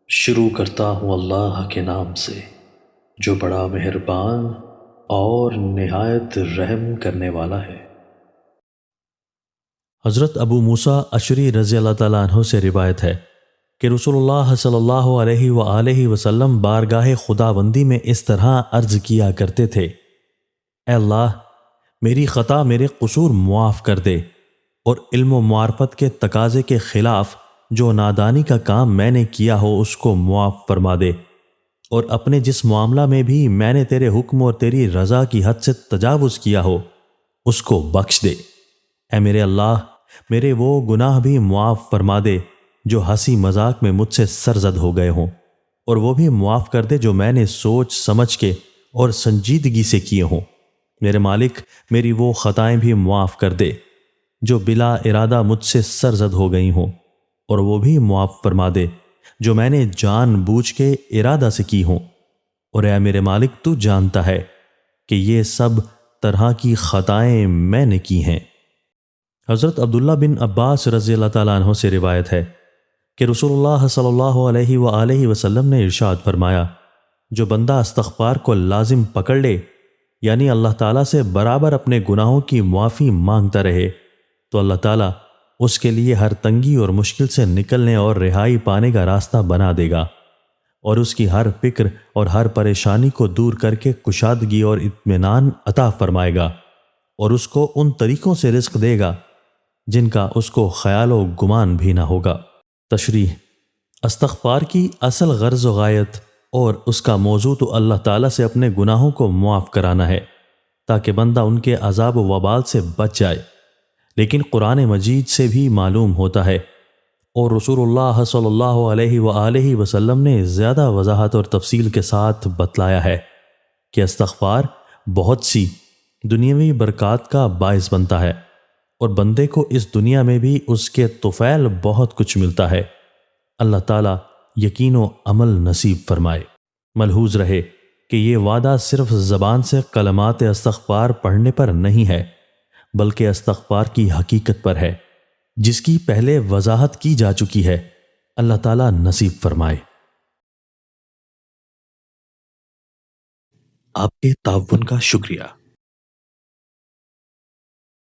شروع کرتا ہوں اللہ کے نام سے جو بڑا مہربان اور نہایت رحم کرنے والا ہے۔ حضرت ابو موسیٰ اشعری رضی اللہ تعالیٰ عنہ سے روایت ہے کہ رسول اللہ صلی اللہ علیہ وآلہ وسلم بارگاہ خداوندی میں اس طرح عرض کیا کرتے تھے: اے اللہ، میری خطا، میرے قصور معاف کر دے، اور علم و معرفت کے تقاضے کے خلاف جو نادانی کا کام میں نے کیا ہو اس کو معاف فرما دے، اور اپنے جس معاملہ میں بھی میں نے تیرے حکم اور تیری رضا کی حد سے تجاوز کیا ہو اس کو بخش دے۔ اے میرے اللہ، میرے وہ گناہ بھی معاف فرما دے جو ہنسی مذاق میں مجھ سے سرزد ہو گئے ہوں، اور وہ بھی معاف کر دے جو میں نے سوچ سمجھ کے اور سنجیدگی سے کیے ہوں۔ میرے مالک، میری وہ خطائیں بھی معاف کر دے جو بلا ارادہ مجھ سے سرزد ہو گئی ہوں، اور وہ بھی معاف فرما دے جو میں نے جان بوجھ کے ارادہ سے کی ہوں، اور اے میرے مالک، تو جانتا ہے کہ یہ سب طرح کی خطائیں میں نے کی ہیں۔ حضرت عبداللہ بن عباس رضی اللہ تعالیٰ عنہ سے روایت ہے کہ رسول اللہ صلی اللہ علیہ وآلہ وسلم نے ارشاد فرمایا: جو بندہ استغفار کو لازم پکڑ لے، یعنی اللہ تعالیٰ سے برابر اپنے گناہوں کی معافی مانگتا رہے، تو اللہ تعالیٰ اس کے لیے ہر تنگی اور مشکل سے نکلنے اور رہائی پانے کا راستہ بنا دے گا، اور اس کی ہر فکر اور ہر پریشانی کو دور کر کے کشادگی اور اطمینان عطا فرمائے گا، اور اس کو ان طریقوں سے رزق دے گا جن کا اس کو خیال و گمان بھی نہ ہوگا۔ تشریح: استغفار کی اصل غرض و غایت اور اس کا موضوع تو اللہ تعالیٰ سے اپنے گناہوں کو معاف کرانا ہے تاکہ بندہ ان کے عذاب و وبال سے بچ جائے، لیکن قرآن مجید سے بھی معلوم ہوتا ہے، اور رسول اللہ صلی اللہ علیہ وآلہ وسلم نے زیادہ وضاحت اور تفصیل کے ساتھ بتلایا ہے کہ استغفار بہت سی دنیاوی برکات کا باعث بنتا ہے، اور بندے کو اس دنیا میں بھی اس کے طفیل بہت کچھ ملتا ہے۔ اللہ تعالیٰ یقین و عمل نصیب فرمائے۔ ملحوظ رہے کہ یہ وعدہ صرف زبان سے کلمات استغفار پڑھنے پر نہیں ہے، بلکہ استغفار کی حقیقت پر ہے، جس کی پہلے وضاحت کی جا چکی ہے۔ اللہ تعالیٰ نصیب فرمائے۔ آپ کے تعاون کا شکریہ۔